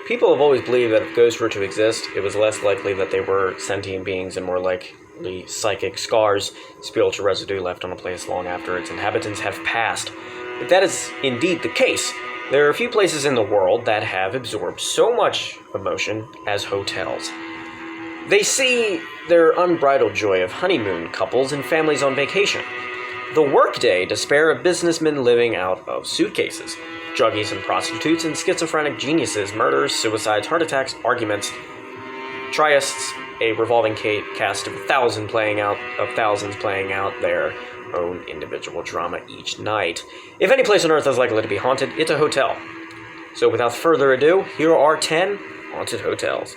People have always believed that if ghosts were to exist, it was less likely that they were sentient beings and more likely psychic scars, spiritual residue left on a place long after its inhabitants have passed. If that is indeed the case, there are a few places in the world that have absorbed so much emotion as hotels. They see their unbridled joy of honeymoon couples and families on vacation, the workday despair of businessmen living out of suitcases, druggies and prostitutes and schizophrenic geniuses, murders, suicides, heart attacks, arguments, triasts, a revolving cast of thousands playing out their own individual drama each night. If any place on earth is likely to be haunted, it's a hotel. So without further ado, here are 10 haunted hotels.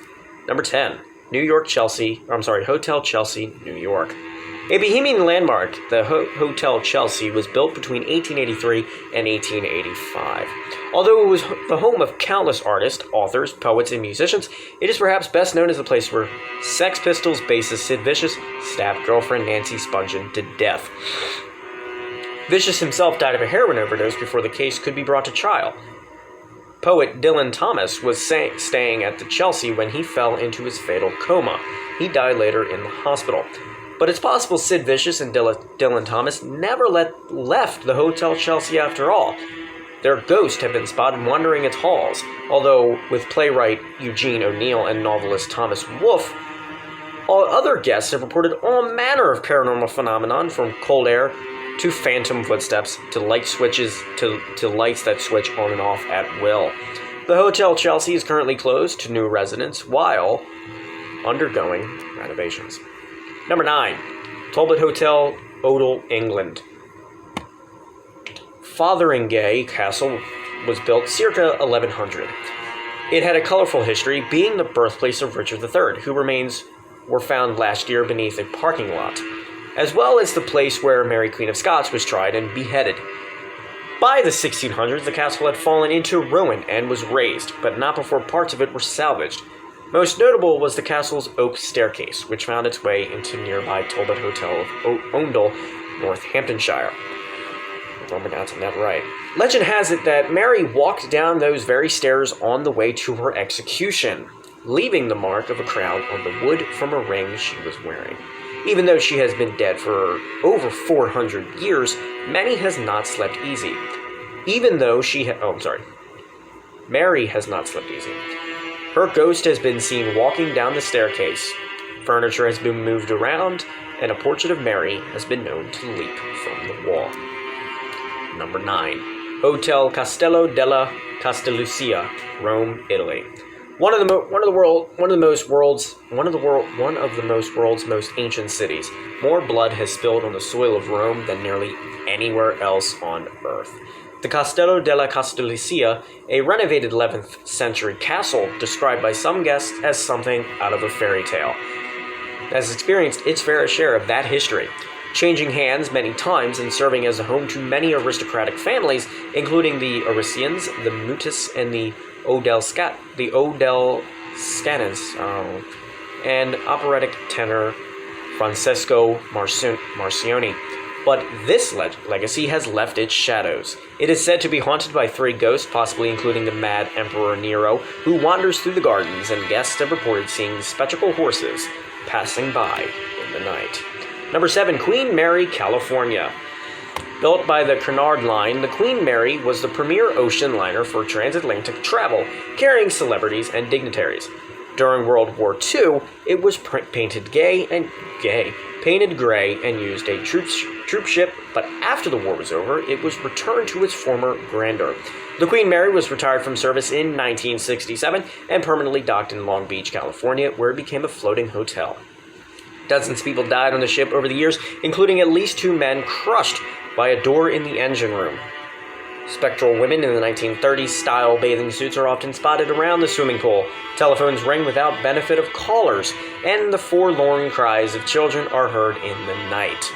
Number 10, Hotel Chelsea, New York. A bohemian landmark, the Hotel Chelsea was built between 1883 and 1885. Although it was the home of countless artists, authors, poets, and musicians, it is perhaps best known as the place where Sex Pistols bassist Sid Vicious stabbed girlfriend Nancy Spungen to death. Vicious himself died of a heroin overdose before the case could be brought to trial. Poet Dylan Thomas was staying at the Chelsea when he fell into his fatal coma. He died later in the hospital. But it's possible Sid Vicious and Dylan Thomas never left the Hotel Chelsea after all. Their ghosts have been spotted wandering its halls, although with playwright Eugene O'Neill and novelist Thomas Wolfe, all other guests have reported all manner of paranormal phenomenon, from cold air to phantom footsteps to light switches to lights that switch on and off at will. The Hotel Chelsea is currently closed to new residents while undergoing renovations. Number 9, Talbot Hotel, Odell, England. Fotheringay Castle was built circa 1100. It had a colorful history, being the birthplace of Richard III, whose remains were found last year beneath a parking lot, as well as the place where Mary Queen of Scots was tried and beheaded. By the 1600s, the castle had fallen into ruin and was razed, but not before parts of it were salvaged. Most notable was the castle's oak staircase, which found its way into nearby Talbot Hotel of Oundle, Northamptonshire. If I'm pronouncing that right. Legend has it that Mary walked down those very stairs on the way to her execution, leaving the mark of a crown on the wood from a ring she was wearing. Even though she has been dead for over 400 years, Mary has not slept easy. Mary has not slept easy. Her ghost has been seen walking down the staircase. Furniture has been moved around, and a portrait of Mary has been known to leap from the wall. Number 9, Hotel Castello della Castelicia, Rome, Italy. One of the world's most ancient cities. More blood has spilled on the soil of Rome than nearly anywhere else on earth. The Castello della Castelicia, a renovated 11th century castle described by some guests as something out of a fairy tale, has experienced its fair share of that history, changing hands many times and serving as a home to many aristocratic families, including the Aricians, the Mutis, and the Odelscanes, and operatic tenor Francesco Marcioni. But this legacy has left its shadows. It is said to be haunted by 3 ghosts, possibly including the mad Emperor Nero, who wanders through the gardens, and guests have reported seeing spectral horses passing by in the night. Number 7, Queen Mary, California. Built by the Cunard Line, the Queen Mary was the premier ocean liner for transatlantic travel, carrying celebrities and dignitaries. During World War II, it was painted gray and used a troop ship, but after the war was over, it was returned to its former grandeur. The Queen Mary was retired from service in 1967 and permanently docked in Long Beach, California, where it became a floating hotel. Dozens of people died on the ship over the years, including at least 2 men crushed by a door in the engine room. Spectral women in the 1930s style bathing suits are often spotted around the swimming pool. Telephones ring without benefit of callers, and the forlorn cries of children are heard in the night.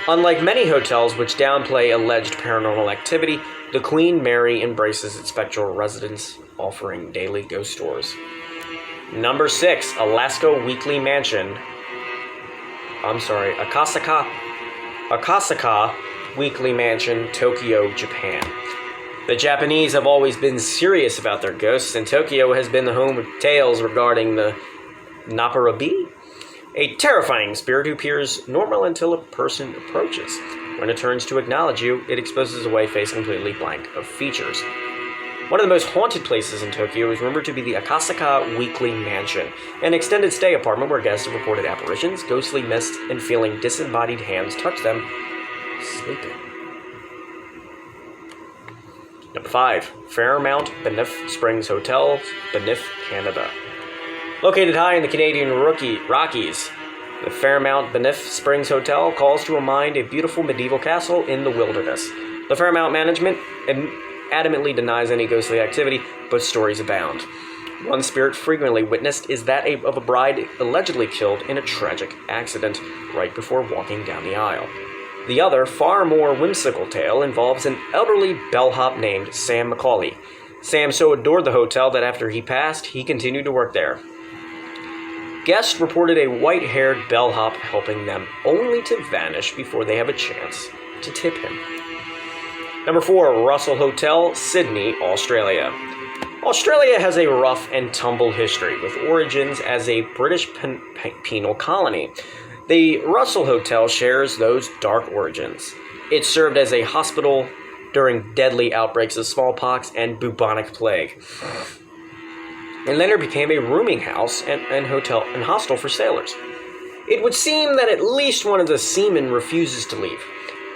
Unlike many hotels which downplay alleged paranormal activity, the Queen Mary embraces its spectral residents, offering daily ghost tours. Number 6, Akasaka Weekly Mansion, Tokyo, Japan. The Japanese have always been serious about their ghosts, and Tokyo has been the home of tales regarding the Naparabi, a terrifying spirit who appears normal until a person approaches. When it turns to acknowledge you, it exposes a white face completely blank of features. One of the most haunted places in Tokyo is rumored to be the Akasaka Weekly Mansion, an extended stay apartment where guests have reported apparitions, ghostly mists, and feeling disembodied hands touch them, sleeping. Number 5. Fairmont Banff Springs Hotel, Banff, Canada. Located high in the Canadian Rockies, the Fairmont Banff Springs Hotel calls to mind a beautiful medieval castle in the wilderness. The Fairmont management adamantly denies any ghostly activity, but stories abound. One spirit frequently witnessed is that of a bride allegedly killed in a tragic accident right before walking down the aisle. The other, far more whimsical tale involves an elderly bellhop named Sam Macaulay. Sam so adored the hotel that after he passed, he continued to work there. Guests reported a white-haired bellhop helping them, only to vanish before they have a chance to tip him. Number 4, Russell Hotel, Sydney, Australia. Australia has a rough and tumble history, with origins as a British penal colony. The Russell Hotel shares those dark origins. It served as a hospital during deadly outbreaks of smallpox and bubonic plague, and later became a rooming house and hotel and hostel for sailors. It would seem that at least one of the seamen refuses to leave.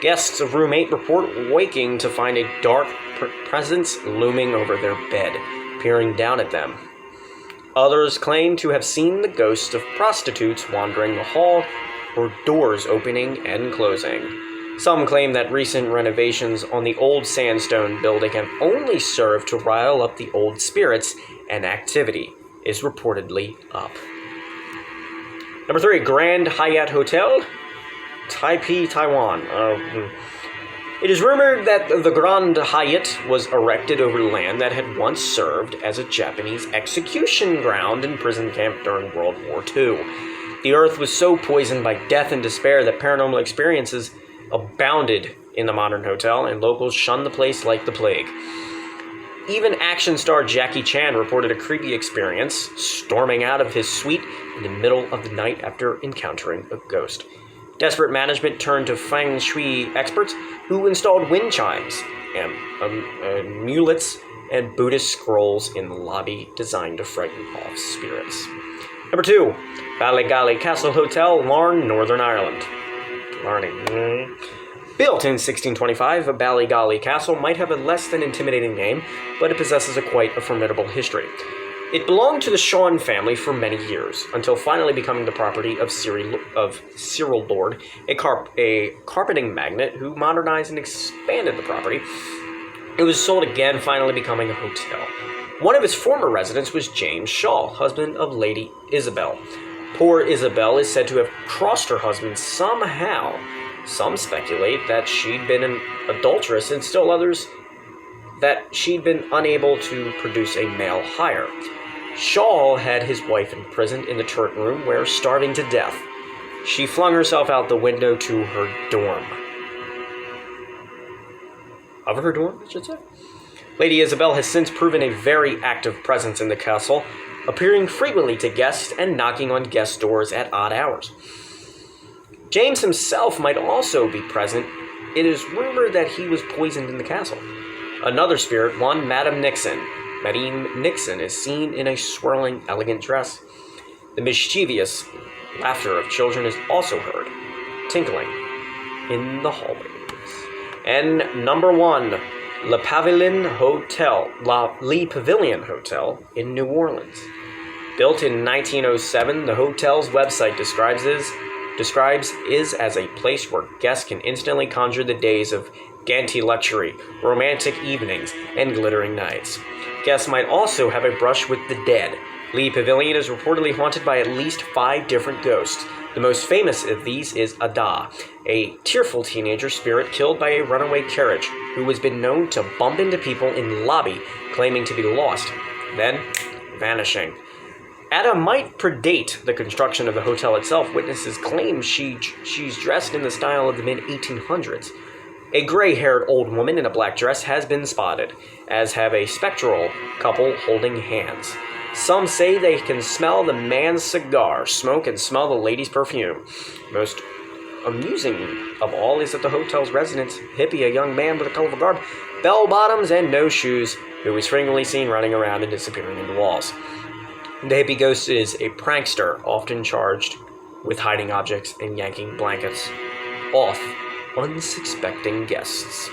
Guests of room 8 report waking to find a dark presence looming over their bed, peering down at them. Others claim to have seen the ghosts of prostitutes wandering the hall or doors opening and closing. Some claim that recent renovations on the old sandstone building have only served to rile up the old spirits, and activity is reportedly up. Number 3, Grand Hyatt Hotel, Taipei, Taiwan. It is rumored that the Grand Hyatt was erected over land that had once served as a Japanese execution ground and prison camp during World War II. The earth was so poisoned by death and despair that paranormal experiences abounded in the modern hotel, and locals shunned the place like the plague. Even action star Jackie Chan reported a creepy experience, storming out of his suite in the middle of the night after encountering a ghost. Desperate management turned to feng shui experts who installed wind chimes, amulets, and Buddhist scrolls in the lobby designed to frighten off spirits. Number 2, Valengale Castle Hotel, Larne, Northern Ireland. Built in 1625, Valengale Castle might have a less than intimidating name, but it possesses quite a formidable history. It belonged to the Shawn family for many years, until finally becoming the property of Cyril Lord, a carpeting magnate who modernized and expanded the property. It was sold again, finally becoming a hotel. One of its former residents was James Shaw, husband of Lady Isabel. Poor Isabel is said to have crossed her husband somehow. Some speculate that she'd been an adulteress, and still others that she'd been unable to produce a male hire. Shaw had his wife imprisoned in the turret room where, starving to death, she flung herself out the window to her dorm. Of her dorm, I should say. Lady Isabel has since proven a very active presence in the castle, appearing frequently to guests and knocking on guest doors at odd hours. James himself might also be present. It is rumored that he was poisoned in the castle. Another spirit, one Madame Nixon, is seen in a swirling, elegant dress. The mischievous laughter of children is also heard, tinkling in the hallways. And number 1, Le Pavilion Hotel in New Orleans. Built in 1907, the hotel's website describes it as a place where guests can instantly conjure the days of ganty luxury, romantic evenings, and glittering nights. Guests might also have a brush with the dead. Le Pavilion is reportedly haunted by at least 5 different ghosts. The most famous of these is Ada, a tearful teenager spirit killed by a runaway carriage, who has been known to bump into people in the lobby, claiming to be lost, then vanishing. Ada might predate the construction of the hotel itself. Witnesses claim she's dressed in the style of the mid-1800s. A gray-haired old woman in a black dress has been spotted, as have a spectral couple holding hands. Some say they can smell the man's cigar smoke and smell the lady's perfume. Most amusing of all is that the hotel's resident, Hippie, a young man with a colorful garb, bell-bottoms, and no shoes, who is frequently seen running around and disappearing into walls. The hippie ghost is a prankster, often charged with hiding objects and yanking blankets off unsuspecting guests.